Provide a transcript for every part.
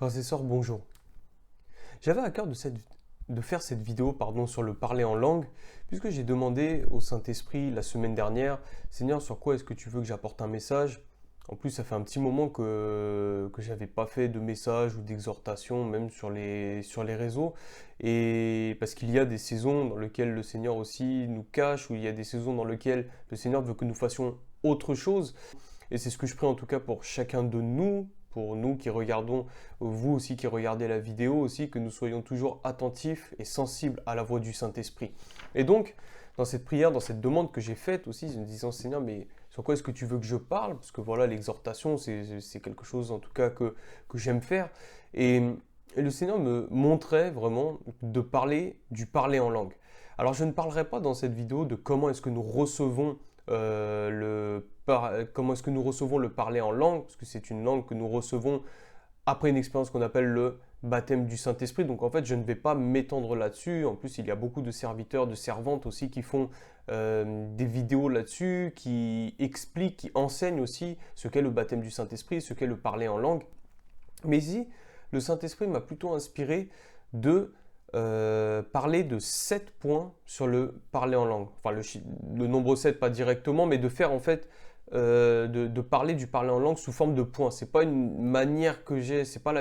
Frères et sœurs, bonjour. J'avais à cœur de faire cette vidéo sur le parler en langue, puisque j'ai demandé au Saint-Esprit la semaine dernière, Seigneur, sur quoi est-ce que tu veux que j'apporte un message? En plus, ça fait un petit moment que je n'avais pas fait de message ou d'exhortation, même sur les réseaux. Et parce qu'il y a des saisons dans lesquelles le Seigneur aussi nous cache, ou il y a des saisons dans lesquelles le Seigneur veut que nous fassions autre chose. Et c'est ce que je prie en tout cas pour chacun de nous, pour nous qui regardons, vous aussi qui regardez la vidéo aussi, que nous soyons toujours attentifs et sensibles à la voix du Saint-Esprit. Et donc, dans cette prière, dans cette demande que j'ai faite aussi, en me disant Seigneur, mais sur quoi est-ce que tu veux que je parle? Parce que voilà, l'exhortation, c'est quelque chose en tout cas que j'aime faire. Et le Seigneur me montrait vraiment de parler du parler en langue. Alors je ne parlerai pas dans cette vidéo de comment est-ce que nous recevons comment est-ce que nous recevons le parler en langue, parce que c'est une langue que nous recevons après une expérience qu'on appelle le baptême du Saint-Esprit. Donc en fait, je ne vais pas m'étendre là-dessus. En plus, il y a beaucoup de serviteurs, de servantes aussi qui font des vidéos là-dessus, qui expliquent, qui enseignent aussi ce qu'est le baptême du Saint-Esprit, ce qu'est le parler en langue. Mais ici, le Saint-Esprit m'a plutôt inspiré de parler de 7 points sur le parler en langue. Enfin, le nombre 7, pas directement, mais de faire en fait, de parler du parler en langue sous forme de points. C'est pas une manière que j'ai, c'est pas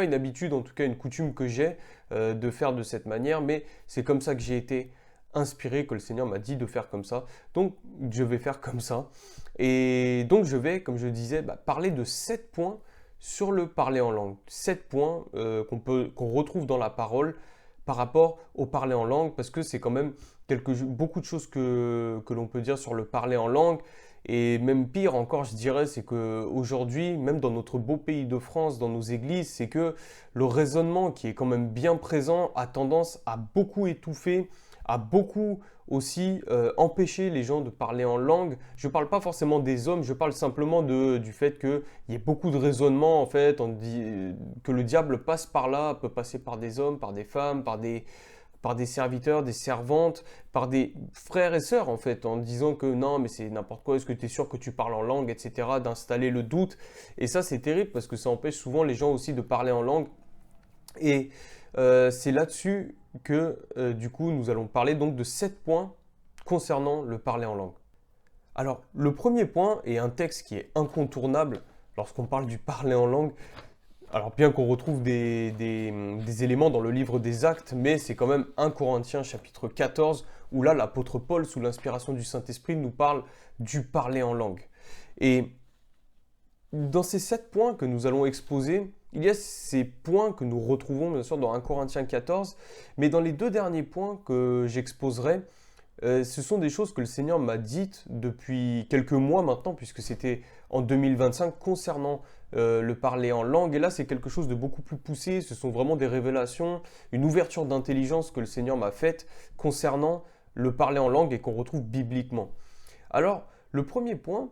une habitude, en tout cas une coutume que j'ai de faire de cette manière, mais c'est comme ça que j'ai été inspiré, que le Seigneur m'a dit de faire comme ça. Donc, je vais faire comme ça. Et donc, je vais, comme je disais, parler de 7 points sur le parler en langue. 7 points qu'on retrouve dans la parole par rapport au parler en langue, parce que c'est quand même beaucoup de choses que l'on peut dire sur le parler en langue. Et même pire encore, je dirais, c'est qu'aujourd'hui, même dans notre beau pays de France, dans nos églises, c'est que le raisonnement qui est quand même bien présent a tendance à beaucoup étouffer, à beaucoup aussi empêcher les gens de parler en langue. Je ne parle pas forcément des hommes, je parle simplement du fait qu'il y ait beaucoup de raisonnement, en fait, on dit que le diable passe par là, peut passer par des hommes, par des femmes, par des serviteurs, des servantes, par des frères et sœurs, en fait, en disant que non, mais c'est n'importe quoi, est-ce que tu es sûr que tu parles en langue, etc., d'installer le doute. Et ça, c'est terrible parce que ça empêche souvent les gens aussi de parler en langue. Et c'est là-dessus que, du coup, nous allons parler donc de 7 points concernant le parler en langue. Alors, le premier point est un texte qui est incontournable lorsqu'on parle du parler en langue. Alors, bien qu'on retrouve des éléments dans le livre des Actes, mais c'est quand même 1 Corinthiens chapitre 14, où là, l'apôtre Paul, sous l'inspiration du Saint-Esprit, nous parle du parler en langue. Et dans ces 7 points que nous allons exposer, il y a ces points que nous retrouvons bien sûr dans 1 Corinthiens 14, mais dans les 2 derniers points que j'exposerai, ce sont des choses que le Seigneur m'a dites depuis quelques mois maintenant, puisque c'était en 2025 concernant le parler en langue. Et là, c'est quelque chose de beaucoup plus poussé. Ce sont vraiment des révélations, une ouverture d'intelligence que le Seigneur m'a faite concernant le parler en langue et qu'on retrouve bibliquement. Alors, le premier point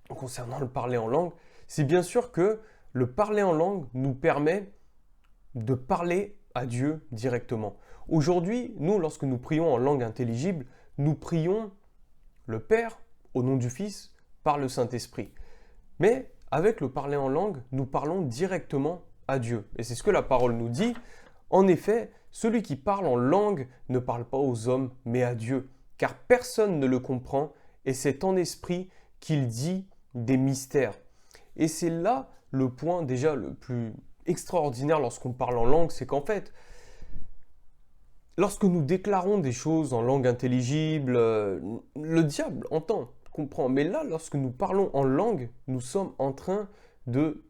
concernant le parler en langue, c'est bien sûr que le parler en langue nous permet de parler à Dieu directement. Aujourd'hui, nous, lorsque nous prions en langue intelligible, nous prions le Père au nom du Fils par le Saint-Esprit. Mais avec le parler en langue, nous parlons directement à Dieu. Et c'est ce que la parole nous dit. En effet, celui qui parle en langue ne parle pas aux hommes, mais à Dieu, car personne ne le comprend, et c'est en esprit qu'il dit des mystères. Et c'est là le point déjà le plus extraordinaire lorsqu'on parle en langue, c'est qu'en fait, lorsque nous déclarons des choses en langue intelligible, le diable entend, comprend. Mais là, lorsque nous parlons en langue, nous sommes en train de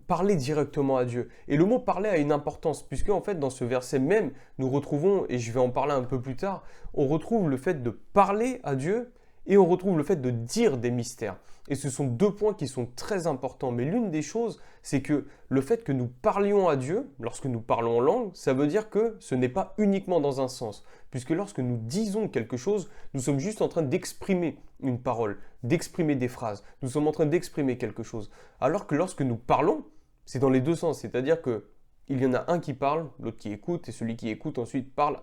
parler directement à Dieu. Et le mot parler a une importance, puisque en fait, dans ce verset même, nous retrouvons, et je vais en parler un peu plus tard, on retrouve le fait de parler à Dieu et on retrouve le fait de dire des mystères. Et ce sont 2 points qui sont très importants. Mais l'une des choses, c'est que le fait que nous parlions à Dieu, lorsque nous parlons en langue, ça veut dire que ce n'est pas uniquement dans un sens. Puisque lorsque nous disons quelque chose, nous sommes juste en train d'exprimer une parole, d'exprimer des phrases. Nous sommes en train d'exprimer quelque chose. Alors que lorsque nous parlons, c'est dans les 2 sens. C'est-à-dire que il y en a un qui parle, l'autre qui écoute, et celui qui écoute ensuite parle,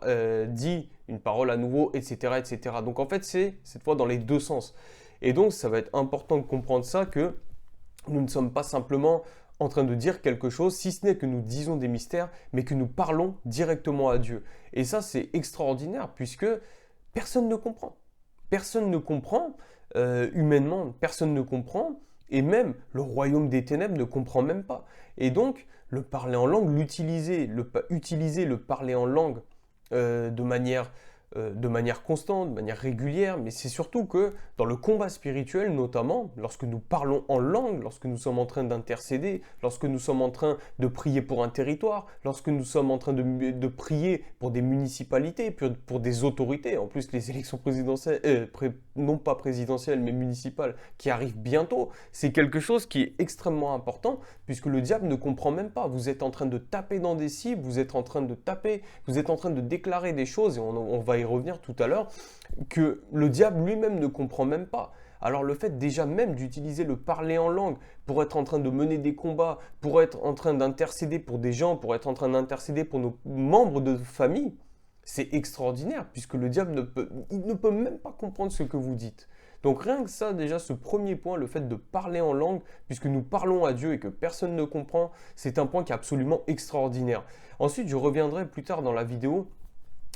dit une parole à nouveau, etc., etc. Donc en fait, c'est cette fois dans les 2 sens. Et donc, ça va être important de comprendre ça, que nous ne sommes pas simplement en train de dire quelque chose, si ce n'est que nous disons des mystères, mais que nous parlons directement à Dieu. Et ça, c'est extraordinaire, puisque personne ne comprend. Personne ne comprend, humainement, personne ne comprend, et même le royaume des ténèbres ne comprend même pas. Et donc, le parler en langue, utiliser le parler en langue de manière constante, de manière régulière, mais c'est surtout que dans le combat spirituel notamment, lorsque nous parlons en langue, lorsque nous sommes en train d'intercéder, lorsque nous sommes en train de prier pour un territoire, lorsque nous sommes en train de prier pour des municipalités, pour des autorités, en plus les élections présidentielles, non pas présidentielles mais municipales qui arrivent bientôt, c'est quelque chose qui est extrêmement important puisque le diable ne comprend même pas. Vous êtes en train de taper dans des cibles, vous êtes en train de taper, vous êtes en train de déclarer des choses, et on va y revenir tout à l'heure, que le diable lui-même ne comprend même pas. Alors le fait déjà même d'utiliser le parler en langue pour être en train de mener des combats, pour être en train d'intercéder pour des gens, pour être en train d'intercéder pour nos membres de famille, c'est extraordinaire puisque le diable ne peut même pas comprendre ce que vous dites. Donc rien que ça, déjà ce premier point, le fait de parler en langue, puisque nous parlons à Dieu et que personne ne comprend, c'est un point qui est absolument extraordinaire. Ensuite, je reviendrai plus tard dans la vidéo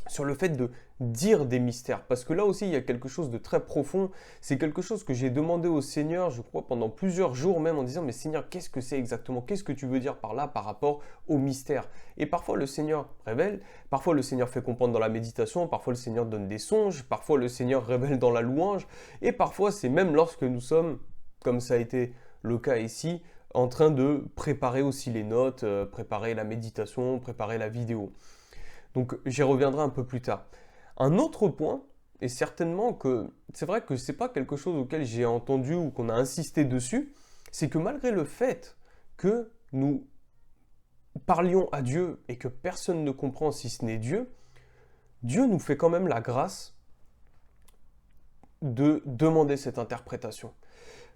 sur le fait de dire des mystères, parce que là aussi il y a quelque chose de très profond, c'est quelque chose que j'ai demandé au Seigneur, je crois pendant plusieurs jours même, en disant mais Seigneur, qu'est-ce que c'est exactement, qu'est-ce que tu veux dire par là par rapport au mystère? Et parfois le Seigneur révèle, parfois le Seigneur fait comprendre dans la méditation, parfois le Seigneur donne des songes, parfois le Seigneur révèle dans la louange, et parfois c'est même lorsque nous sommes, comme ça a été le cas ici, en train de préparer aussi les notes, préparer la méditation, préparer la vidéo. Donc j'y reviendrai un peu plus tard. Un autre point, et certainement que c'est vrai que ce n'est pas quelque chose auquel j'ai entendu ou qu'on a insisté dessus, c'est que malgré le fait que nous parlions à Dieu et que personne ne comprend si ce n'est Dieu, Dieu nous fait quand même la grâce de demander cette interprétation.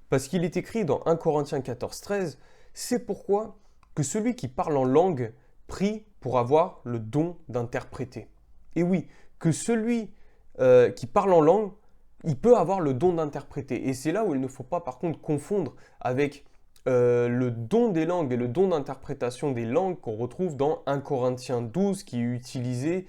Parce qu'il est écrit dans 1 Corinthiens 14, 13, c'est pourquoi que celui qui parle en langue prie pour avoir le don d'interpréter. Et oui, que celui qui parle en langue, il peut avoir le don d'interpréter. Et c'est là où il ne faut pas par contre confondre avec le don des langues et le don d'interprétation des langues qu'on retrouve dans 1 Corinthiens 12 qui est utilisé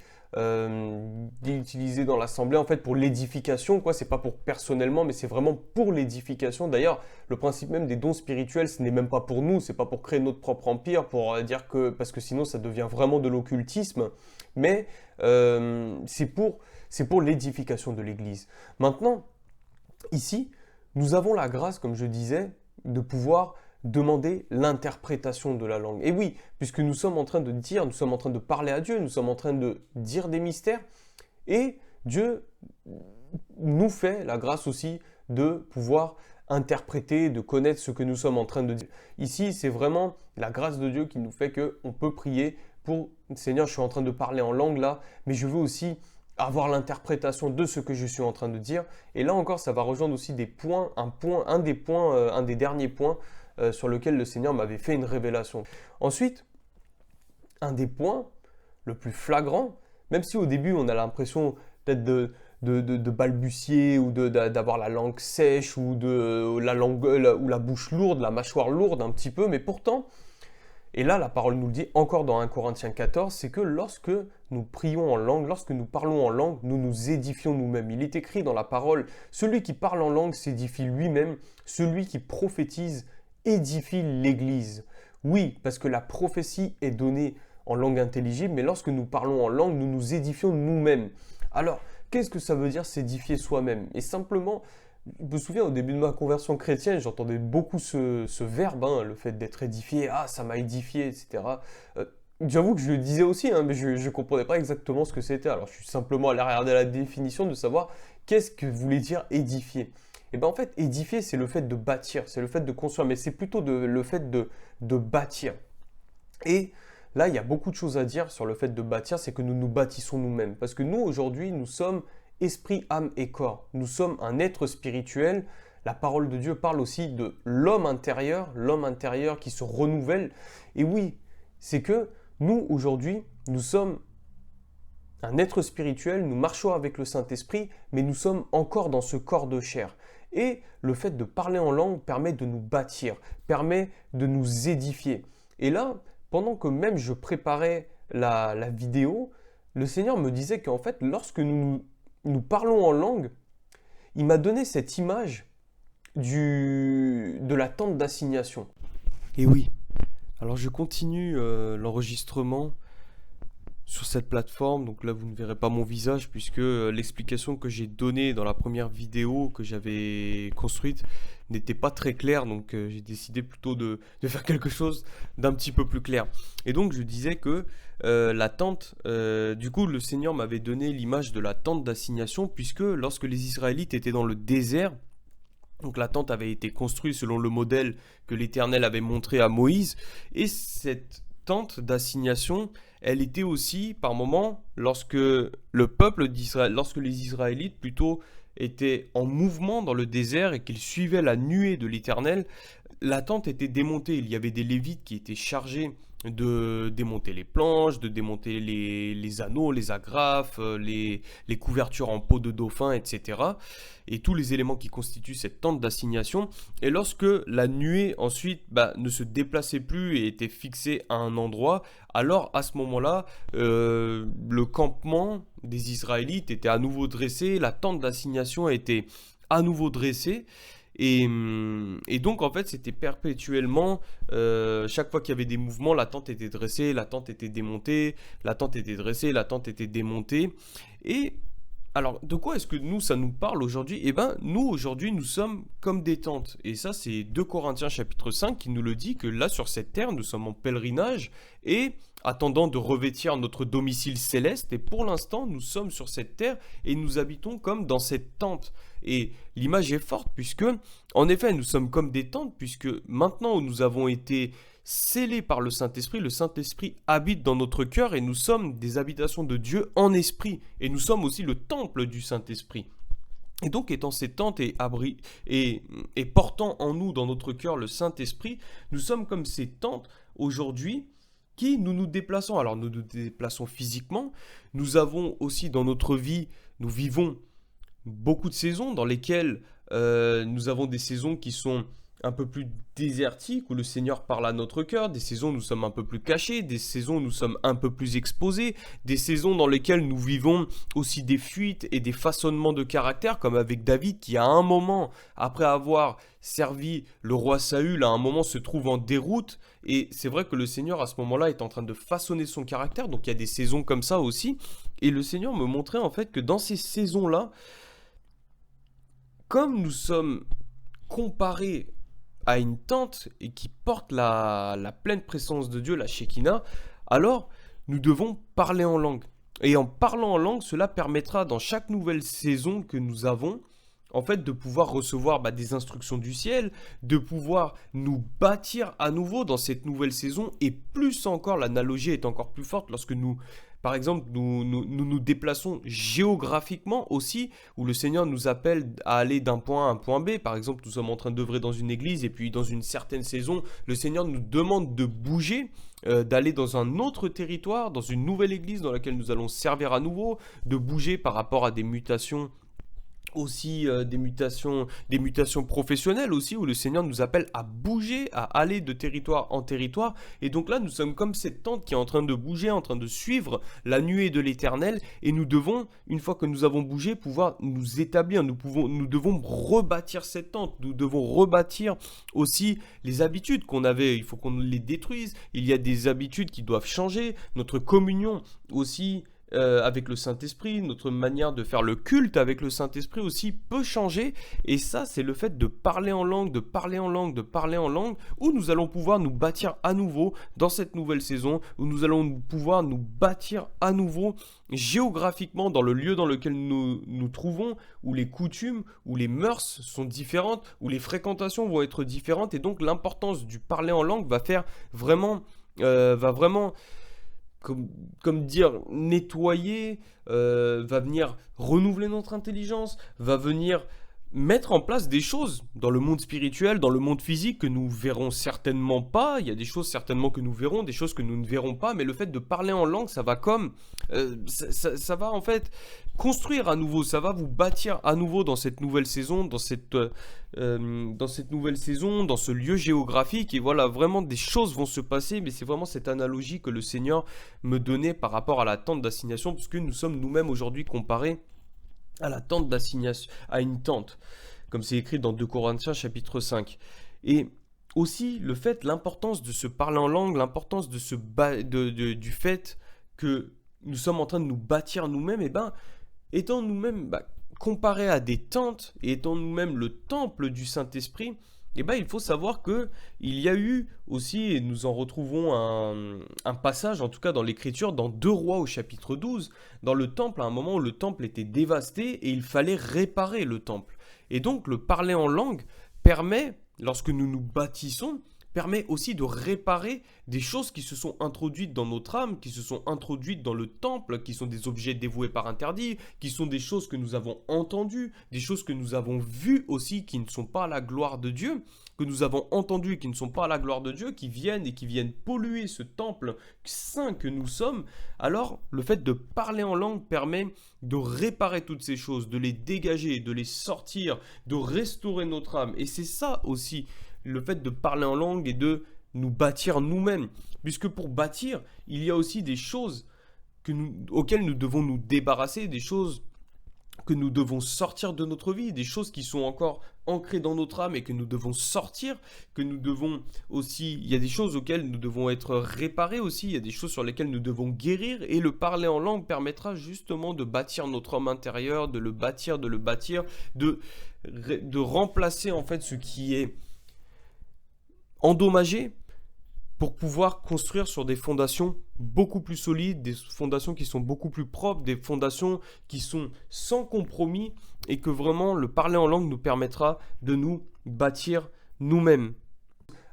dans l'assemblée en fait pour l'édification, quoi. C'est pas pour personnellement, mais c'est vraiment pour l'édification. D'ailleurs, le principe même des dons spirituels, ce n'est même pas pour nous, c'est pas pour créer notre propre empire, pour dire que parce que sinon ça devient vraiment de l'occultisme, mais c'est pour l'édification de l'Église. Maintenant, ici, nous avons la grâce, comme je disais, de pouvoir demander l'interprétation de la langue. Et oui, puisque nous sommes en train de dire, nous sommes en train de parler à Dieu, nous sommes en train de dire des mystères, et Dieu nous fait la grâce aussi de pouvoir interpréter, de connaître ce que nous sommes en train de dire. Ici, c'est vraiment la grâce de Dieu qui nous fait qu'on peut prier pour « Seigneur, je suis en train de parler en langue là, mais je veux aussi avoir l'interprétation de ce que je suis en train de dire. » Et là encore, ça va rejoindre aussi un des derniers points sur lequel le Seigneur m'avait fait une révélation. Ensuite, un des points le plus flagrant, même si au début on a l'impression peut-être de balbutier ou d'avoir la langue sèche ou la bouche lourde, la mâchoire lourde un petit peu, mais pourtant, et là la parole nous le dit encore dans 1 Corinthiens 14, c'est que lorsque nous prions en langue, lorsque nous parlons en langue, nous nous édifions nous-mêmes. Il est écrit dans la parole, celui qui parle en langue s'édifie lui-même, celui qui prophétise édifie l'Église. Oui, parce que la prophétie est donnée en langue intelligible, mais lorsque nous parlons en langue, nous nous édifions nous-mêmes. Alors, qu'est-ce que ça veut dire s'édifier soi-même? Et simplement, je me souviens au début de ma conversion chrétienne, j'entendais beaucoup ce verbe, le fait d'être édifié, ah ça m'a édifié, etc. J'avoue que je le disais aussi, mais je ne comprenais pas exactement ce que c'était. Alors je suis simplement allé regarder la définition de savoir qu'est-ce que voulait dire édifier. Et bien en fait, édifier, c'est le fait de bâtir, c'est le fait de construire, mais c'est plutôt le fait de bâtir. Et là, il y a beaucoup de choses à dire sur le fait de bâtir, c'est que nous nous bâtissons nous-mêmes. Parce que nous, aujourd'hui, nous sommes esprit, âme et corps. Nous sommes un être spirituel. La parole de Dieu parle aussi de l'homme intérieur qui se renouvelle. Et oui, c'est que nous, aujourd'hui, nous sommes un être spirituel, nous marchons avec le Saint-Esprit, mais nous sommes encore dans ce corps de chair. Et le fait de parler en langue permet de nous bâtir, permet de nous édifier. Et là, pendant que même je préparais la vidéo, le Seigneur me disait qu'en fait, lorsque nous parlons en langue, il m'a donné cette image de la tente d'assignation. Et oui, alors je continue l'enregistrement sur cette plateforme. Donc là, vous ne verrez pas mon visage puisque l'explication que j'ai donnée dans la première vidéo que j'avais construite n'était pas très claire. Donc j'ai décidé plutôt de faire quelque chose d'un petit peu plus clair. Et donc je disais que la tente, du coup, le Seigneur m'avait donné l'image de la tente d'assignation puisque lorsque les Israélites étaient dans le désert, donc la tente avait été construite selon le modèle que l'Éternel avait montré à Moïse. Et cette tente d'assignation, elle était aussi par moments, lorsque le peuple d'Israël, lorsque les Israélites plutôt étaient en mouvement dans le désert et qu'ils suivaient la nuée de l'Éternel, la tente était démontée. Il y avait des Lévites qui étaient chargés de démonter les planches, de démonter les anneaux, les agrafes, les couvertures en peau de dauphin, etc. Et tous les éléments qui constituent cette tente d'assignation. Et lorsque la nuée ensuite ne se déplaçait plus et était fixée à un endroit, alors à ce moment-là, le campement des Israélites était à nouveau dressé, la tente d'assignation était à nouveau dressée. Et donc en fait c'était perpétuellement, chaque fois qu'il y avait des mouvements, la tente était dressée, la tente était démontée, la tente était dressée, la tente était démontée. Et alors de quoi est-ce que ça nous parle aujourd'hui? Eh bien nous aujourd'hui nous sommes comme des tentes. Et ça c'est 2 Corinthiens chapitre 5 qui nous le dit que là sur cette terre nous sommes en pèlerinage et attendant de revêtir notre domicile céleste. Et pour l'instant nous sommes sur cette terre et nous habitons comme dans cette tente. Et l'image est forte puisque, en effet, nous sommes comme des tentes puisque maintenant où nous avons été scellés par le Saint-Esprit habite dans notre cœur et nous sommes des habitations de Dieu en esprit. Et nous sommes aussi le temple du Saint-Esprit. Et donc, étant ces tentes et portant en nous, dans notre cœur, le Saint-Esprit, nous sommes comme ces tentes aujourd'hui qui nous déplaçons. Alors, nous nous déplaçons physiquement. Nous avons aussi dans notre vie, nous vivons beaucoup de saisons dans lesquelles nous avons des saisons qui sont un peu plus désertiques, où le Seigneur parle à notre cœur, des saisons où nous sommes un peu plus cachés, des saisons où nous sommes un peu plus exposés, des saisons dans lesquelles nous vivons aussi des fuites et des façonnements de caractère, comme avec David qui à un moment, après avoir servi le roi Saül, à un moment se trouve en déroute, et c'est vrai que le Seigneur à ce moment-là est en train de façonner son caractère, donc il y a des saisons comme ça aussi, et le Seigneur me montrait en fait que dans ces saisons-là, comme nous sommes comparés à une tente et qui porte la pleine présence de Dieu, la Shekinah, alors nous devons parler en langue. Et en parlant en langue, cela permettra dans chaque nouvelle saison que nous avons, en fait, de pouvoir recevoir des instructions du ciel, de pouvoir nous bâtir à nouveau dans cette nouvelle saison. Et plus encore, l'analogie est encore plus forte lorsque par exemple, nous déplaçons géographiquement aussi, où le Seigneur nous appelle à aller d'un point A à un point B. Par exemple, nous sommes en train d'œuvrer dans une église et puis dans une certaine saison, le Seigneur nous demande de bouger, d'aller dans un autre territoire, dans une nouvelle église dans laquelle nous allons servir à nouveau, de bouger par rapport à des mutations aussi des mutations professionnelles aussi, où le Seigneur nous appelle à bouger, à aller de territoire en territoire. Et donc là, nous sommes comme cette tente qui est en train de bouger, en train de suivre la nuée de l'Éternel. Et nous devons, une fois que nous avons bougé, pouvoir nous établir. Nous devons rebâtir cette tente. Nous devons rebâtir aussi les habitudes qu'on avait. Il faut qu'on les détruise. Il y a des habitudes qui doivent changer. Notre communion aussi avec le Saint-Esprit, notre manière de faire le culte avec le Saint-Esprit aussi peut changer. Et ça, c'est le fait de parler en langue, de parler en langue, de parler en langue, où nous allons pouvoir nous bâtir à nouveau dans cette nouvelle saison, où nous allons pouvoir nous bâtir à nouveau géographiquement dans le lieu dans lequel nous nous trouvons, où les coutumes, où les mœurs sont différentes, où les fréquentations vont être différentes. Et donc l'importance du parler en langue va vraiment comme dire, nettoyer, va venir renouveler notre intelligence, va venir mettre en place des choses dans le monde spirituel, dans le monde physique que nous verrons certainement pas. Il y a des choses certainement que nous verrons, des choses que nous ne verrons pas, mais le fait de parler en langue, ça va ça va en fait construire à nouveau, ça va vous bâtir à nouveau dans cette nouvelle saison, dans cette nouvelle saison, dans ce lieu géographique. Et voilà, vraiment des choses vont se passer, mais c'est vraiment cette analogie que le Seigneur me donnait par rapport à la tente d'assignation, puisque nous sommes nous-mêmes aujourd'hui comparés à la tente d'assignation, à une tente, comme c'est écrit dans 2 Corinthiens chapitre 5. Et aussi l'importance de se parler en langue, l'importance du fait que nous sommes en train de nous bâtir nous-mêmes, et ben, étant nous-mêmes comparés à des tentes, et étant nous-mêmes le temple du Saint-Esprit, eh ben, il faut savoir que il y a eu aussi, et nous en retrouvons un passage, en tout cas dans l'Écriture, dans 2 Rois au chapitre 12, dans le temple, à un moment où le temple était dévasté et il fallait réparer le temple. Et donc le parler en langue permet, lorsque nous nous bâtissons, permet aussi de réparer des choses qui se sont introduites dans notre âme, qui se sont introduites dans le temple, qui sont des objets dévoués par interdit, qui sont des choses que nous avons entendues, des choses que nous avons vues aussi, qui ne sont pas à la gloire de Dieu, que nous avons entendues et qui ne sont pas à la gloire de Dieu, qui viennent polluer ce temple saint que nous sommes. Alors le fait de parler en langue permet de réparer toutes ces choses, de les dégager, de les sortir, de restaurer notre âme. Et c'est ça aussi le fait de parler en langue et de nous bâtir nous-mêmes. Puisque pour bâtir, il y a aussi des choses auxquelles nous devons nous débarrasser, des choses que nous devons sortir de notre vie, des choses qui sont encore ancrées dans notre âme et que nous devons sortir, que nous devons aussi, il y a des choses auxquelles nous devons être réparés aussi, il y a des choses sur lesquelles nous devons guérir, et le parler en langue permettra justement de bâtir notre homme intérieur, de le bâtir, de remplacer en fait ce qui est endommagé pour pouvoir construire sur des fondations beaucoup plus solides, des fondations qui sont beaucoup plus propres, des fondations qui sont sans compromis, et que vraiment le parler en langue nous permettra de nous bâtir nous-mêmes.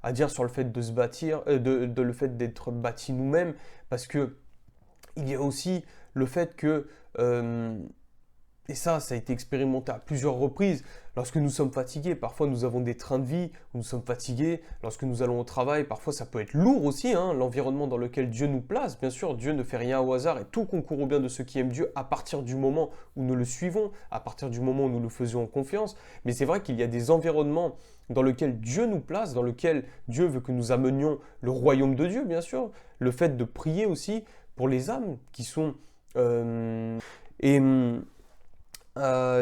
À dire sur le fait de se bâtir, le fait d'être bâti nous-mêmes, parce que il y a aussi le fait que et ça a été expérimenté à plusieurs reprises. Lorsque nous sommes fatigués, parfois nous avons des trains de vie où nous sommes fatigués. Lorsque nous allons au travail, parfois ça peut être lourd aussi, hein, l'environnement dans lequel Dieu nous place. Bien sûr, Dieu ne fait rien au hasard et tout concourt au bien de ceux qui aiment Dieu à partir du moment où nous le suivons, à partir du moment où nous le faisons confiance. Mais c'est vrai qu'il y a des environnements dans lesquels Dieu nous place, dans lesquels Dieu veut que nous amenions le royaume de Dieu, bien sûr. Le fait de prier aussi pour les âmes qui sont... et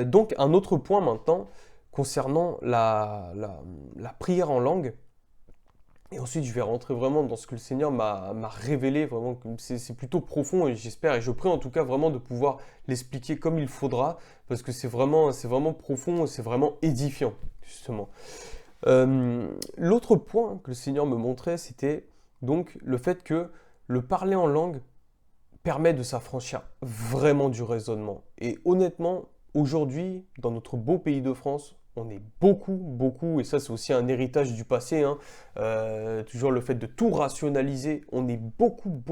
donc un autre point maintenant concernant la prière en langue. Et ensuite je vais rentrer vraiment dans ce que le Seigneur m'a révélé, vraiment c'est plutôt profond et j'espère et je prie en tout cas vraiment de pouvoir l'expliquer comme il faudra parce que c'est vraiment profond et c'est vraiment édifiant justement. L'autre point que le Seigneur me montrait c'était donc le fait que le parler en langue permet de s'affranchir vraiment du raisonnement. Et honnêtement, aujourd'hui, dans notre beau pays de France, on est beaucoup, et ça c'est aussi un héritage du passé, hein, toujours le fait de tout rationaliser, on est beaucoup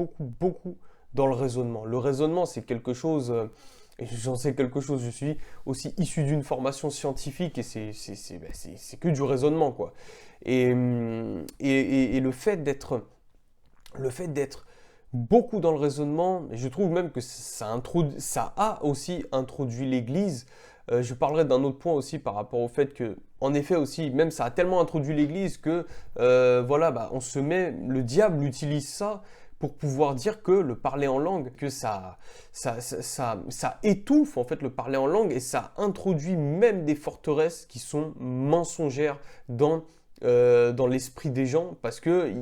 dans le raisonnement. Le raisonnement, c'est quelque chose, et j'en sais quelque chose, je suis aussi issu d'une formation scientifique, et c'est que du raisonnement, quoi. Et le fait d'être beaucoup dans le raisonnement, et je trouve même que ça a aussi introduit l'Église. Je parlerai d'un autre point aussi par rapport au fait que, en effet aussi, même ça a tellement introduit l'Église que, le diable utilise ça pour pouvoir dire que le parler en langue, que ça étouffe en fait le parler en langue et ça introduit même des forteresses qui sont mensongères dans l'esprit des gens parce que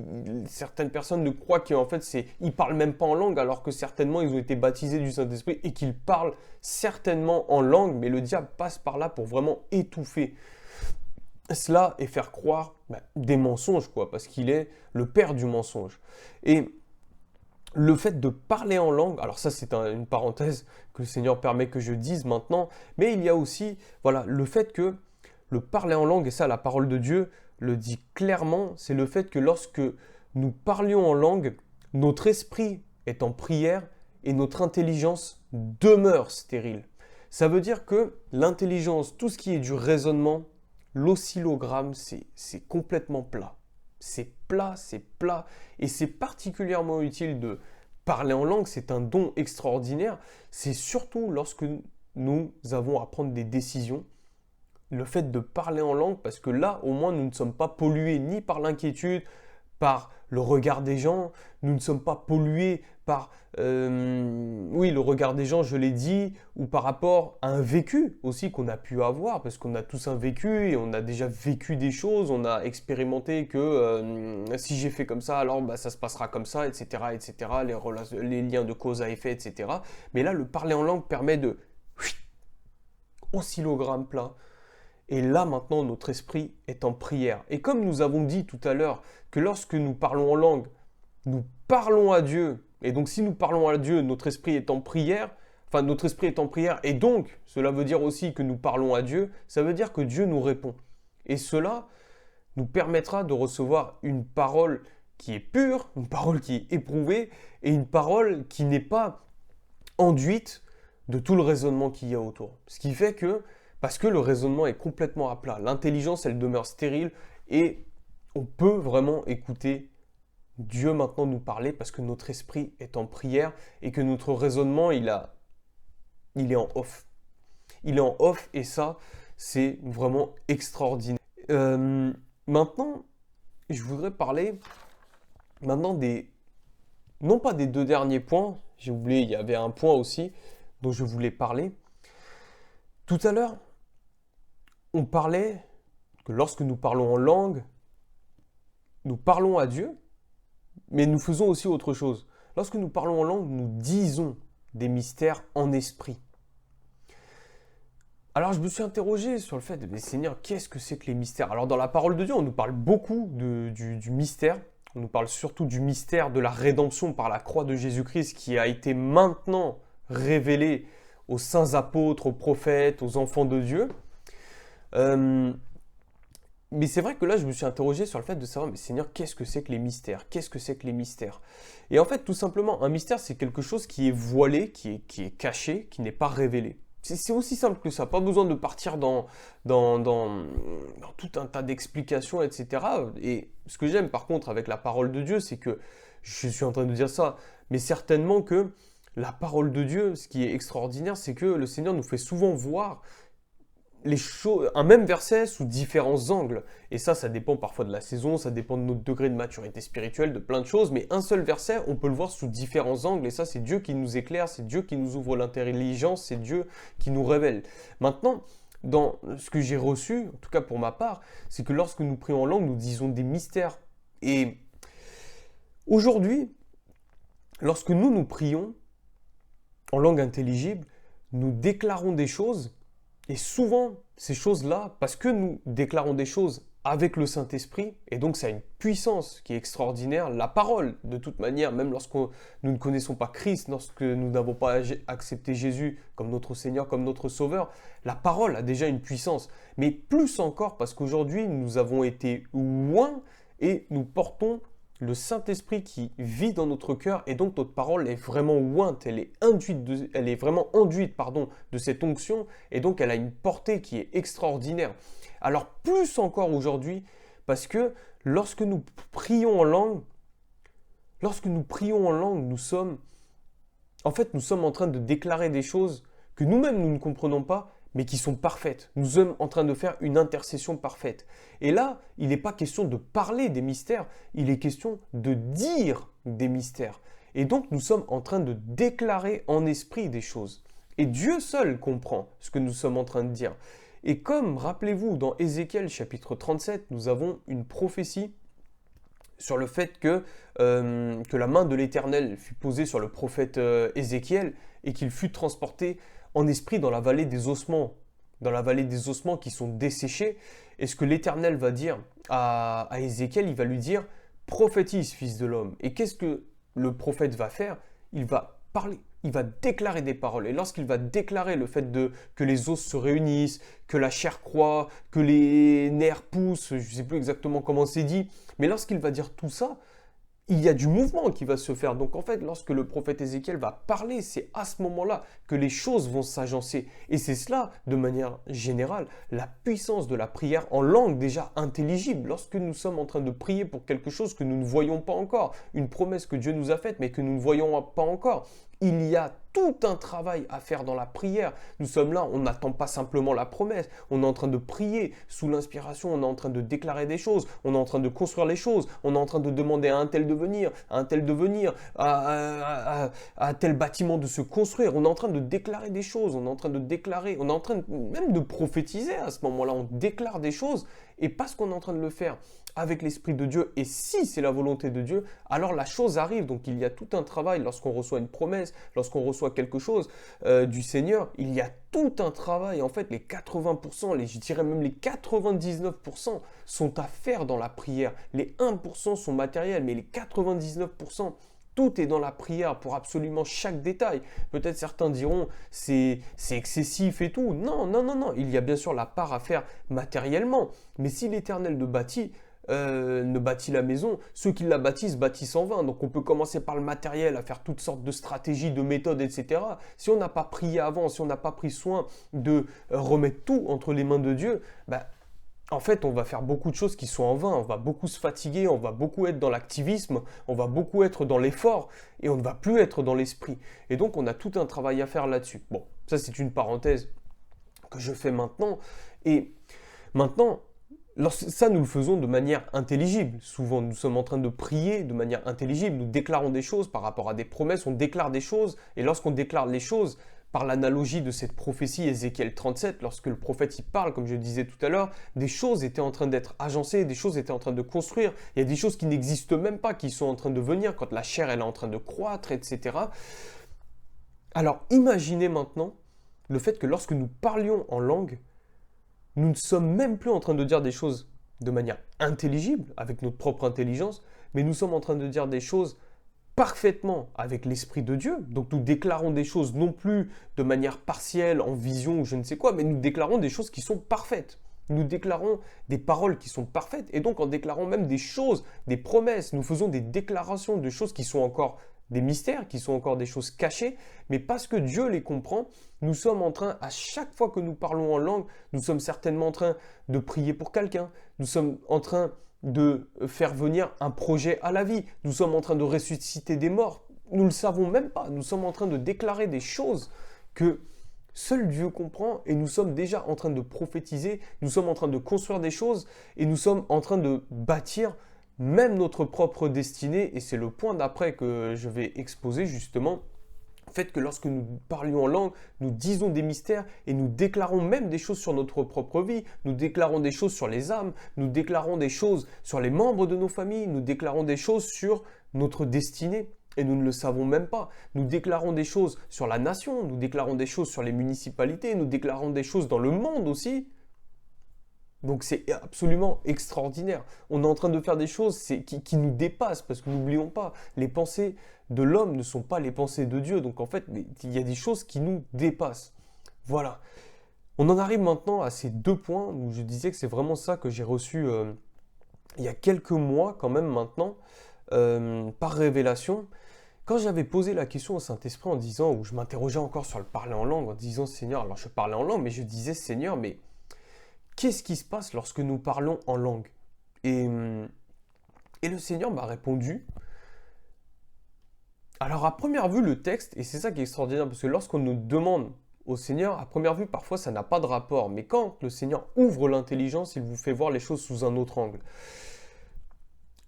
certaines personnes ne croient qu'en fait ils parlent même pas en langue alors que certainement ils ont été baptisés du Saint-Esprit et qu'ils parlent certainement en langue, mais le diable passe par là pour vraiment étouffer cela et faire croire des mensonges quoi, parce qu'il est le père du mensonge. Et le fait de parler en langue, alors ça c'est une parenthèse que le Seigneur permet que je dise maintenant, mais il y a aussi voilà le fait que le parler en langue, et ça la parole de Dieu le dit clairement, c'est le fait que lorsque nous parlions en langue, notre esprit est en prière et notre intelligence demeure stérile. Ça veut dire que l'intelligence, tout ce qui est du raisonnement, l'oscillogramme, c'est complètement plat. C'est plat, et c'est particulièrement utile de parler en langue, c'est un don extraordinaire. C'est surtout lorsque nous avons à prendre des décisions, le fait de parler en langue, parce que là, au moins, nous ne sommes pas pollués ni par l'inquiétude, par le regard des gens, nous ne sommes pas pollués par, oui, le regard des gens, je l'ai dit, ou par rapport à un vécu aussi qu'on a pu avoir, parce qu'on a tous un vécu et on a déjà vécu des choses, on a expérimenté que si j'ai fait comme ça, alors bah, ça se passera comme ça, etc., les liens de cause à effet, etc. Mais là, le parler en langue permet de oscillogramme plat. Et là, maintenant, notre esprit est en prière. Et comme nous avons dit tout à l'heure que lorsque nous parlons en langue, nous parlons à Dieu. Et donc, si nous parlons à Dieu, notre esprit est en prière. Enfin, notre esprit est en prière. Et donc, cela veut dire aussi que nous parlons à Dieu. Ça veut dire que Dieu nous répond. Et cela nous permettra de recevoir une parole qui est pure, une parole qui est éprouvée, et une parole qui n'est pas enduite de tout le raisonnement qu'il y a autour. Ce qui fait que parce que le raisonnement est complètement à plat. L'intelligence, elle demeure stérile et on peut vraiment écouter Dieu maintenant nous parler parce que notre esprit est en prière et que notre raisonnement, il est en off. Il est en off et ça, c'est vraiment extraordinaire. Maintenant, je voudrais parler maintenant non pas des deux derniers points, j'ai oublié, il y avait un point aussi dont je voulais parler. Tout à l'heure, on parlait que lorsque nous parlons en langue, nous parlons à Dieu, mais nous faisons aussi autre chose. Lorsque nous parlons en langue, nous disons des mystères en esprit. Alors je me suis interrogé sur le fait, mais Seigneur, qu'est-ce que c'est que les mystères? Alors dans la parole de Dieu, on nous parle beaucoup du mystère. On nous parle surtout du mystère de la rédemption par la croix de Jésus-Christ qui a été maintenant révélé aux saints apôtres, aux prophètes, aux enfants de Dieu. Mais c'est vrai que là, je me suis interrogé sur le fait de savoir, mais Seigneur, qu'est-ce que c'est que les mystères? Qu'est-ce que c'est que les mystères? Et en fait, tout simplement, un mystère, c'est quelque chose qui est voilé, qui est caché, qui n'est pas révélé. C'est aussi simple que ça, pas besoin de partir dans tout un tas d'explications, etc. Et ce que j'aime par contre avec la parole de Dieu, c'est que, je suis en train de dire ça, mais certainement que la parole de Dieu, ce qui est extraordinaire, c'est que le Seigneur nous fait souvent voir les choses, un même verset sous différents angles. Et ça dépend parfois de la saison, ça dépend de notre degré de maturité spirituelle, de plein de choses, mais un seul verset, on peut le voir sous différents angles, et ça c'est Dieu qui nous éclaire, c'est Dieu qui nous ouvre l'intelligence, c'est Dieu qui nous révèle. Maintenant, dans ce que j'ai reçu, en tout cas pour ma part, c'est que lorsque nous prions en langue, nous disons des mystères. Et aujourd'hui, lorsque nous prions en langue intelligible, nous déclarons des choses. Et souvent, ces choses-là, parce que nous déclarons des choses avec le Saint-Esprit, et donc ça a une puissance qui est extraordinaire, la parole, de toute manière, même lorsque nous ne connaissons pas Christ, lorsque nous n'avons pas accepté Jésus comme notre Seigneur, comme notre Sauveur, la parole a déjà une puissance. Mais plus encore, parce qu'aujourd'hui, nous avons été loin et nous portons le Saint-Esprit qui vit dans notre cœur, et donc notre parole est vraiment ointe, elle est vraiment enduite de cette onction, et donc elle a une portée qui est extraordinaire. Alors plus encore aujourd'hui, parce que lorsque nous prions en langue, nous sommes en train de déclarer des choses que nous-mêmes nous ne comprenons pas, mais qui sont parfaites. Nous sommes en train de faire une intercession parfaite. Et là, il n'est pas question de parler des mystères, il est question de dire des mystères. Et donc, nous sommes en train de déclarer en esprit des choses. Et Dieu seul comprend ce que nous sommes en train de dire. Et comme, rappelez-vous, dans Ézéchiel chapitre 37, nous avons une prophétie sur le fait que la main de l'Éternel fut posée sur le prophète Ézéchiel et qu'il fut transporté en esprit dans la vallée des ossements qui sont desséchés. Et ce que l'Éternel va dire à Ézéchiel, il va lui dire « prophétise, fils de l'homme ». Et qu'est-ce que le prophète va faire? Il va parler, il va déclarer des paroles. Et lorsqu'il va déclarer le fait que les os se réunissent, que la chair croît, que les nerfs poussent, je ne sais plus exactement comment c'est dit, mais lorsqu'il va dire tout ça, il y a du mouvement qui va se faire. Donc en fait, lorsque le prophète Ézéchiel va parler, c'est à ce moment-là que les choses vont s'agencer. Et c'est cela, de manière générale, la puissance de la prière en langue déjà intelligible. Lorsque nous sommes en train de prier pour quelque chose que nous ne voyons pas encore, une promesse que Dieu nous a faite mais que nous ne voyons pas encore, il y a tout un travail à faire dans la prière. Nous sommes là, on n'attend pas simplement la promesse, on est en train de prier sous l'inspiration, on est en train de déclarer des choses, on est en train de construire les choses, on est en train de demander à un tel de venir, à un tel de venir, à tel bâtiment de se construire. On est en train de déclarer des choses, on est en train de déclarer, on est en train même de prophétiser à ce moment-là, on déclare des choses et parce qu'on est en train de le faire avec l'Esprit de Dieu, et si c'est la volonté de Dieu, alors la chose arrive. Donc il y a tout un travail lorsqu'on reçoit une promesse, lorsqu'on reçoit quelque chose du Seigneur, il y a tout un travail. En fait, les 80%, je dirais même les 99% sont à faire dans la prière. Les 1% sont matériels, mais les 99%, tout est dans la prière pour absolument chaque détail. Peut-être certains diront c'est excessif et tout. Non, non, non, non. Il y a bien sûr la part à faire matériellement. Mais si l'Éternel ne bâtit la maison, ceux qui la bâtissent en vain. Donc on peut commencer par le matériel, à faire toutes sortes de stratégies, de méthodes, etc. Si on n'a pas prié avant, si on n'a pas pris soin de remettre tout entre les mains de Dieu, en fait, on va faire beaucoup de choses qui sont en vain, on va beaucoup se fatiguer, on va beaucoup être dans l'activisme, on va beaucoup être dans l'effort, et on ne va plus être dans l'esprit. Et donc, on a tout un travail à faire là-dessus. Bon, ça c'est une parenthèse que je fais maintenant. Et maintenant, ça, nous le faisons de manière intelligible. Souvent, nous sommes en train de prier de manière intelligible. Nous déclarons des choses par rapport à des promesses, on déclare des choses, et lorsqu'on déclare les choses, par l'analogie de cette prophétie Ézéchiel 37, lorsque le prophète y parle, comme je disais tout à l'heure, des choses étaient en train d'être agencées, des choses étaient en train de construire, il y a des choses qui n'existent même pas, qui sont en train de venir quand la chair elle est en train de croître, etc. Alors imaginez maintenant le fait que lorsque nous parlions en langue, nous ne sommes même plus en train de dire des choses de manière intelligible, avec notre propre intelligence, mais nous sommes en train de dire des choses parfaitement avec l'Esprit de Dieu. Donc nous déclarons des choses non plus de manière partielle, en vision ou je ne sais quoi, mais nous déclarons des choses qui sont parfaites. Nous déclarons des paroles qui sont parfaites et donc en déclarant même des choses, des promesses, nous faisons des déclarations de choses qui sont encore des mystères, qui sont encore des choses cachées, mais parce que Dieu les comprend, nous sommes en train, à chaque fois que nous parlons en langue, nous sommes certainement en train de prier pour quelqu'un, nous sommes en train de faire venir un projet à la vie. Nous sommes en train de ressusciter des morts. Nous ne le savons même pas. Nous sommes en train de déclarer des choses que seul Dieu comprend et nous sommes déjà en train de prophétiser. Nous sommes en train de construire des choses et nous sommes en train de bâtir même notre propre destinée. Et c'est le point d'après que je vais exposer justement. Le fait que lorsque nous parlions en langue, nous disons des mystères et nous déclarons même des choses sur notre propre vie, nous déclarons des choses sur les âmes, nous déclarons des choses sur les membres de nos familles, nous déclarons des choses sur notre destinée et nous ne le savons même pas. Nous déclarons des choses sur la nation, nous déclarons des choses sur les municipalités, nous déclarons des choses dans le monde aussi. Donc c'est absolument extraordinaire. On est en train de faire des choses qui nous dépassent parce que n'oublions pas, les pensées de l'homme ne sont pas les pensées de Dieu. Donc en fait, il y a des choses qui nous dépassent. Voilà. On en arrive maintenant à ces deux points où je disais que c'est vraiment ça que j'ai reçu il y a quelques mois quand même maintenant, par révélation. Quand j'avais posé la question au Saint-Esprit en disant, où je m'interrogeais encore sur le parler en langue, en disant Seigneur, alors je parlais en langue, mais je disais Seigneur, mais qu'est-ce qui se passe lorsque nous parlons en langue et le Seigneur m'a répondu. Alors à première vue, le texte, et c'est ça qui est extraordinaire, parce que lorsqu'on nous demande au Seigneur, à première vue, parfois ça n'a pas de rapport, mais quand le Seigneur ouvre l'intelligence, il vous fait voir les choses sous un autre angle.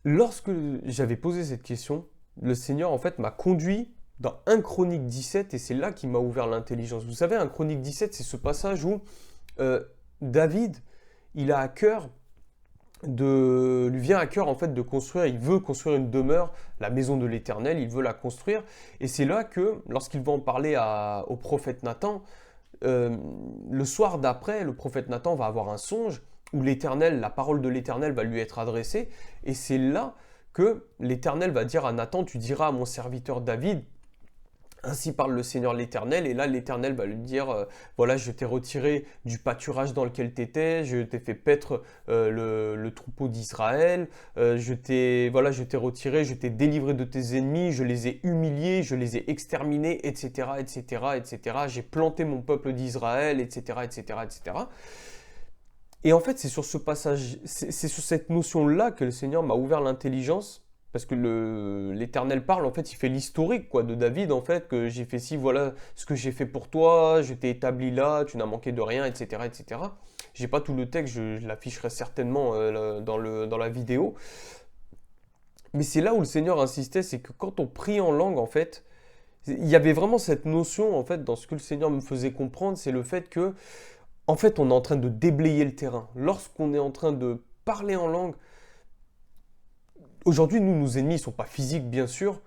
Lorsque j'avais posé cette question, le Seigneur en fait m'a conduit dans 1 Chronique 17, et c'est là qu'il m'a ouvert l'intelligence. Vous savez, 1 Chronique 17, c'est ce passage où David, il a à cœur lui vient à cœur en fait de construire, il veut construire une demeure, la maison de l'Éternel, il veut la construire, et c'est là que, lorsqu'il va en parler au prophète Nathan, le soir d'après, le prophète Nathan va avoir un songe où l'Éternel, la parole de l'Éternel va lui être adressée, et c'est là que l'Éternel va dire à Nathan, tu diras à mon serviteur David, Ainsi parle le Seigneur l'Éternel, et là l'Éternel va lui dire, voilà, je t'ai retiré du pâturage dans lequel tu étais, je t'ai fait paître le troupeau d'Israël, voilà, je t'ai retiré, je t'ai délivré de tes ennemis, je les ai humiliés, je les ai exterminés, etc., etc., etc. J'ai planté mon peuple d'Israël, etc., etc., etc. Et en fait, c'est sur ce passage, c'est sur cette notion-là que le Seigneur m'a ouvert l'intelligence, parce que l'Éternel parle, en fait, il fait l'historique quoi, de David, en fait, que j'ai fait ci, voilà ce que j'ai fait pour toi, je t'ai établi là, tu n'as manqué de rien, etc., etc. J'ai pas tout le texte, je l'afficherai certainement dans la vidéo. Mais c'est là où le Seigneur insistait, c'est que quand on prie en langue, en fait, il y avait vraiment cette notion, en fait, dans ce que le Seigneur me faisait comprendre, c'est le fait que en fait, on est en train de déblayer le terrain. Lorsqu'on est en train de parler en langue, aujourd'hui, nous, nos ennemis ne sont pas physiques, bien sûr.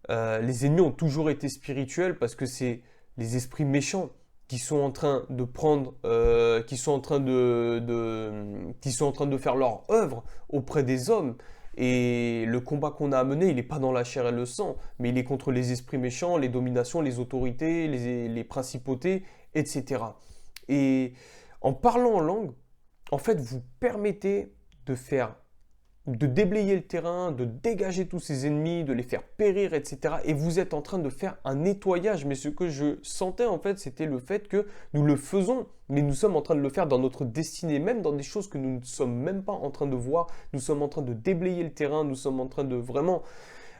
Les ennemis ont toujours été spirituels parce que c'est les esprits méchants qui sont en train de prendre, qui sont en train de faire leur œuvre auprès des hommes. Et le combat qu'on a à mener, il n'est pas dans la chair et le sang, mais il est contre les esprits méchants, les dominations, les autorités, les principautés, etc. Et en parlant en langue, en fait, vous permettez de déblayer le terrain, de dégager tous ces ennemis, de les faire périr, etc. Et vous êtes en train de faire un nettoyage. Mais ce que je sentais, en fait, c'était le fait que nous le faisons, mais nous sommes en train de le faire dans notre destinée, même dans des choses que nous ne sommes même pas en train de voir. Nous sommes en train de déblayer le terrain, nous sommes en train de vraiment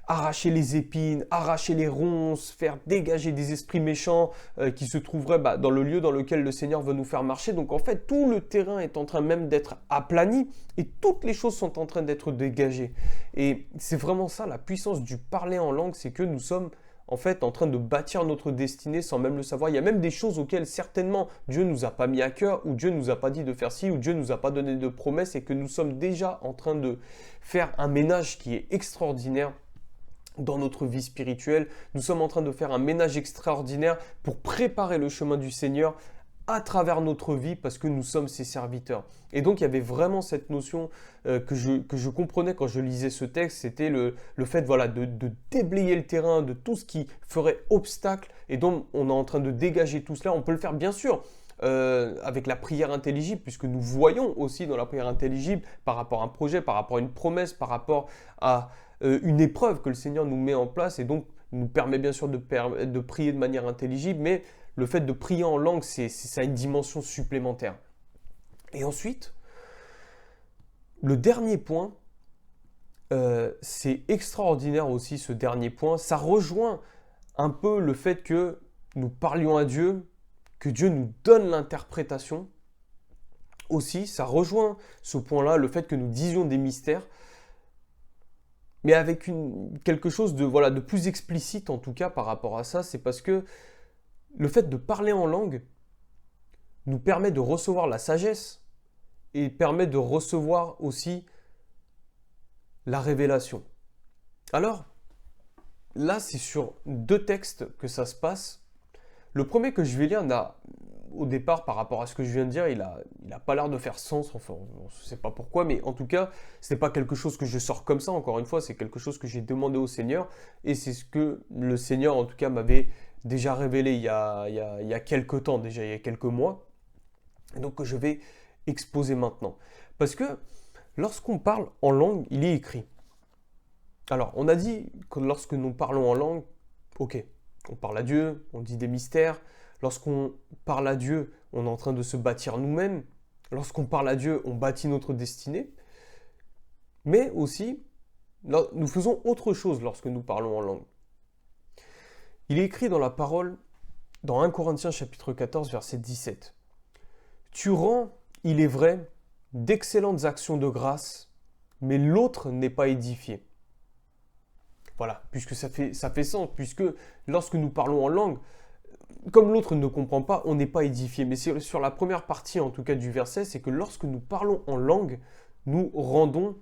arracher les épines, arracher les ronces, faire dégager des esprits méchants qui se trouveraient dans le lieu dans lequel le Seigneur veut nous faire marcher. Donc en fait, tout le terrain est en train même d'être aplani et toutes les choses sont en train d'être dégagées. Et c'est vraiment ça, la puissance du parler en langue, c'est que nous sommes en fait en train de bâtir notre destinée sans même le savoir. Il y a même des choses auxquelles certainement Dieu nous a pas mis à cœur, ou Dieu nous a pas dit de faire ci, ou Dieu nous a pas donné de promesses, et que nous sommes déjà en train de faire un ménage qui est extraordinaire dans notre vie spirituelle. Nous sommes en train de faire un ménage extraordinaire pour préparer le chemin du Seigneur à travers notre vie parce que nous sommes ses serviteurs. Et donc il y avait vraiment cette notion que je comprenais quand je lisais ce texte, c'était le fait voilà, de déblayer le terrain de tout ce qui ferait obstacle, et donc on est en train de dégager tout cela. On peut le faire bien sûr avec la prière intelligible, puisque nous voyons aussi dans la prière intelligible par rapport à un projet, par rapport à une promesse, par rapport à une épreuve que le Seigneur nous met en place, et donc nous permet bien sûr de prier de manière intelligible, mais le fait de prier en langue, ça a une dimension supplémentaire. Et ensuite, le dernier point, c'est extraordinaire aussi ce dernier point, ça rejoint un peu le fait que nous parlions à Dieu, que Dieu nous donne l'interprétation. Aussi, ça rejoint ce point-là, le fait que nous disions des mystères, mais avec quelque chose de plus explicite en tout cas par rapport à ça. C'est parce que le fait de parler en langue nous permet de recevoir la sagesse et permet de recevoir aussi la révélation. Alors, là, c'est sur 2 textes que ça se passe. Le premier que je vais lire, au départ, par rapport à ce que je viens de dire, il a pas l'air de faire sens, enfin, on ne sait pas pourquoi, mais en tout cas, ce n'est pas quelque chose que je sors comme ça, encore une fois, c'est quelque chose que j'ai demandé au Seigneur, et c'est ce que le Seigneur, en tout cas, m'avait déjà révélé il y a quelques temps, déjà il y a quelques mois, et donc que je vais exposer maintenant. Parce que lorsqu'on parle en langue, il est écrit. Alors, on a dit que lorsque nous parlons en langue, ok, on parle à Dieu, on dit des mystères. Lorsqu'on parle à Dieu, on est en train de se bâtir nous-mêmes. Lorsqu'on parle à Dieu, on bâtit notre destinée. Mais aussi, nous faisons autre chose lorsque nous parlons en langue. Il est écrit dans la parole, dans 1 Corinthiens chapitre 14, verset 17. « Tu rends, il est vrai, d'excellentes actions de grâce, mais l'autre n'est pas édifié. » Voilà, puisque ça fait sens, puisque lorsque nous parlons en langue, comme l'autre ne comprend pas, on n'est pas édifié. Mais sur la première partie, en tout cas du verset, c'est que lorsque nous parlons en langue, nous rendons,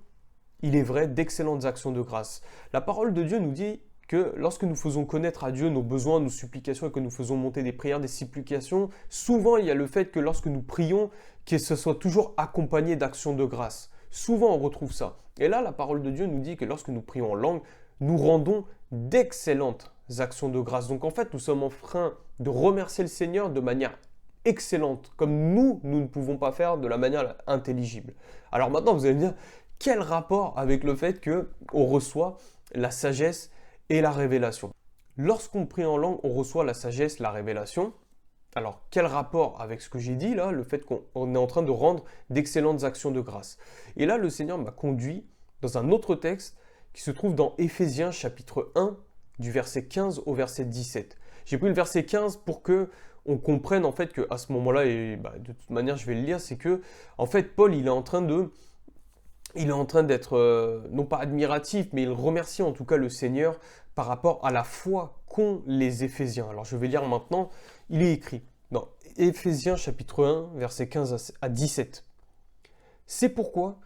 il est vrai, d'excellentes actions de grâce. La parole de Dieu nous dit que lorsque nous faisons connaître à Dieu nos besoins, nos supplications, et que nous faisons monter des prières, des supplications, souvent il y a le fait que lorsque nous prions, que ce soit toujours accompagné d'actions de grâce. souvent on retrouve ça. Et là, la parole de Dieu nous dit que lorsque nous prions en langue, nous rendons d'excellentes actions de grâce. Donc en fait, nous sommes en train de remercier le Seigneur de manière excellente, comme nous ne pouvons pas faire de la manière intelligible. Alors maintenant, vous allez me dire, quel rapport avec le fait qu'on reçoit la sagesse et la révélation? Lorsqu'on prie en langue, on reçoit la sagesse, la révélation. Alors, quel rapport avec ce que j'ai dit là, le fait qu'on est en train de rendre d'excellentes actions de grâce? Et là, le Seigneur m'a conduit dans un autre texte qui se trouve dans Éphésiens chapitre 1, du verset 15 au verset 17. J'ai pris le verset 15 pour que on comprenne en fait qu'à ce moment-là, et de toute manière je vais le lire, c'est que en fait Paul il est en train d'être non pas admiratif, mais il remercie en tout cas le Seigneur par rapport à la foi qu'ont les Éphésiens. Alors je vais lire maintenant, il est écrit dans Éphésiens chapitre 1, verset 15 à 17. C'est pourquoi,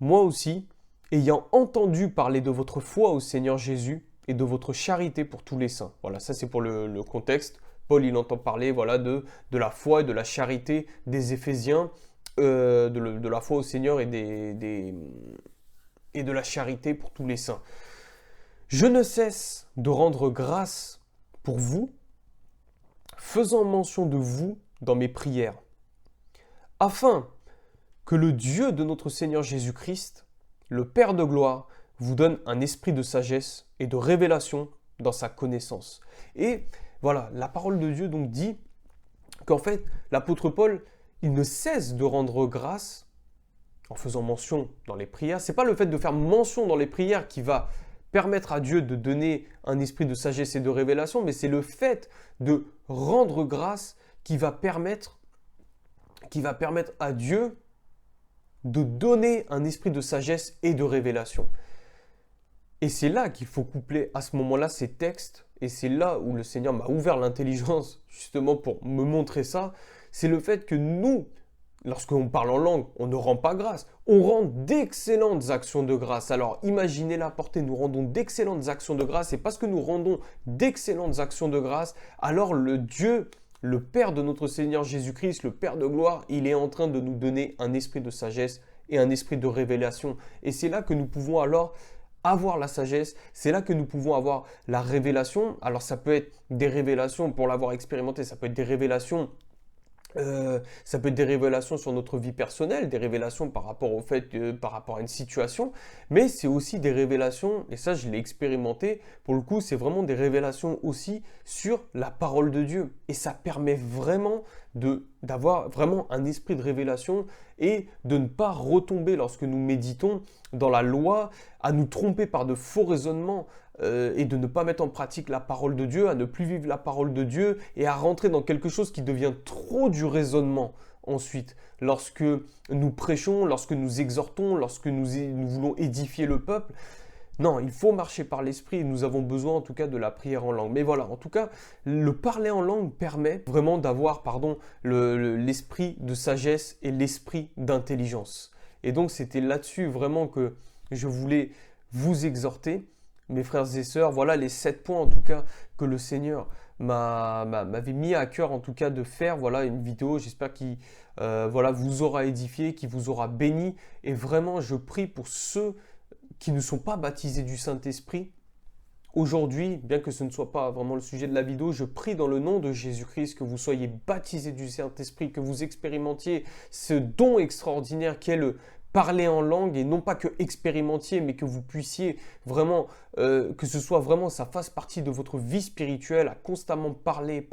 moi aussi, ayant entendu parler de votre foi au Seigneur Jésus et de votre charité pour tous les saints. Voilà, ça c'est pour le contexte. Paul, il entend parler voilà, de la foi et de la charité des Éphésiens, de la foi au Seigneur et de la charité pour tous les saints. Je ne cesse de rendre grâce pour vous, faisant mention de vous dans mes prières, afin que le Dieu de notre Seigneur Jésus-Christ, le Père de gloire, vous donne un esprit de sagesse et de révélation dans sa connaissance. Et voilà, la parole de Dieu donc dit qu'en fait, l'apôtre Paul, il ne cesse de rendre grâce en faisant mention dans les prières. Ce n'est pas le fait de faire mention dans les prières qui va permettre à Dieu de donner un esprit de sagesse et de révélation, mais c'est le fait de rendre grâce qui va permettre à Dieu de donner un esprit de sagesse et de révélation. Et c'est là qu'il faut coupler à ce moment-là ces textes, et c'est là où le Seigneur m'a ouvert l'intelligence justement pour me montrer ça, c'est le fait que nous, lorsqu'on parle en langue, on ne rend pas grâce, on rend d'excellentes actions de grâce. Alors imaginez la portée, nous rendons d'excellentes actions de grâce, et parce que nous rendons d'excellentes actions de grâce, alors le Dieu, le Père de notre Seigneur Jésus-Christ, le Père de gloire, il est en train de nous donner un esprit de sagesse et un esprit de révélation. Et c'est là que nous pouvons alors avoir la sagesse, c'est là que nous pouvons avoir la révélation. Alors ça peut être des révélations, pour l'avoir expérimenté, ça peut être des révélations sur notre vie personnelle, des révélations par rapport au fait, par rapport à une situation, mais c'est aussi des révélations, et ça je l'ai expérimenté, pour le coup c'est vraiment des révélations aussi sur la parole de Dieu, et ça permet vraiment d'avoir vraiment un esprit de révélation et de ne pas retomber lorsque nous méditons dans la loi, à nous tromper par de faux raisonnements, et de ne pas mettre en pratique la parole de Dieu, à ne plus vivre la parole de Dieu et à rentrer dans quelque chose qui devient trop du raisonnement ensuite. Lorsque nous prêchons, lorsque nous exhortons, lorsque nous voulons édifier le peuple, non, il faut marcher par l'esprit et nous avons besoin en tout cas de la prière en langue. Mais voilà, en tout cas, le parler en langue permet vraiment d'avoir l'esprit de sagesse et l'esprit d'intelligence. Et donc c'était là-dessus vraiment que je voulais vous exhorter. Mes frères et sœurs, voilà les 7 points en tout cas que le Seigneur m'avait mis à cœur en tout cas de faire. Voilà une vidéo, j'espère qu'il vous aura édifié, qu'il vous aura béni. Et vraiment, je prie pour ceux qui ne sont pas baptisés du Saint-Esprit. Aujourd'hui, bien que ce ne soit pas vraiment le sujet de la vidéo, je prie dans le nom de Jésus-Christ que vous soyez baptisés du Saint-Esprit, que vous expérimentiez ce don extraordinaire qui est le parler en langue, et non pas que expérimentiez, mais que vous puissiez vraiment, que ce soit vraiment, ça fasse partie de votre vie spirituelle, à constamment parler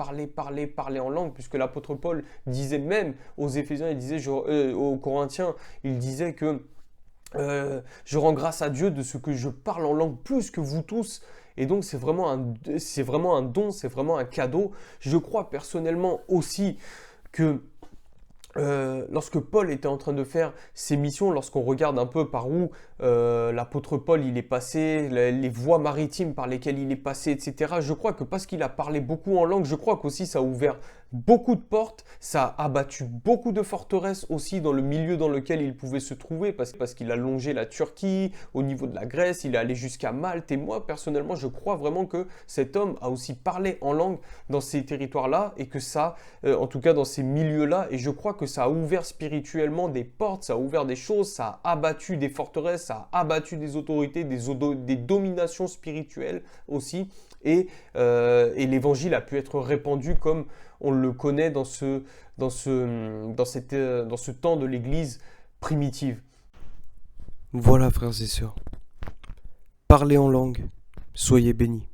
en langue, puisque l'apôtre Paul disait même aux Éphésiens, il disait aux Corinthiens, il disait que je rends grâce à Dieu de ce que je parle en langue plus que vous tous. Et donc c'est vraiment un don, c'est vraiment un cadeau. Je crois personnellement aussi que lorsque Paul était en train de faire ses missions, lorsqu'on regarde un peu par où l'apôtre Paul il est passé, les voies maritimes par lesquelles il est passé, etc., je crois que parce qu'il a parlé beaucoup en langue, je crois qu'aussi ça a ouvert beaucoup de portes, ça a abattu beaucoup de forteresses aussi dans le milieu dans lequel il pouvait se trouver, parce qu'il a longé la Turquie, au niveau de la Grèce, il est allé jusqu'à Malte. Et moi, personnellement, je crois vraiment que cet homme a aussi parlé en langue dans ces territoires-là, et que ça, en tout cas dans ces milieux-là, et je crois que ça a ouvert spirituellement des portes, ça a ouvert des choses, ça a abattu des forteresses, ça a abattu des autorités, des dominations spirituelles aussi. Et l'évangile a pu être répandu comme on le connaît dans ce temps de l'Église primitive. Voilà, frères et sœurs, parlez en langue, soyez bénis.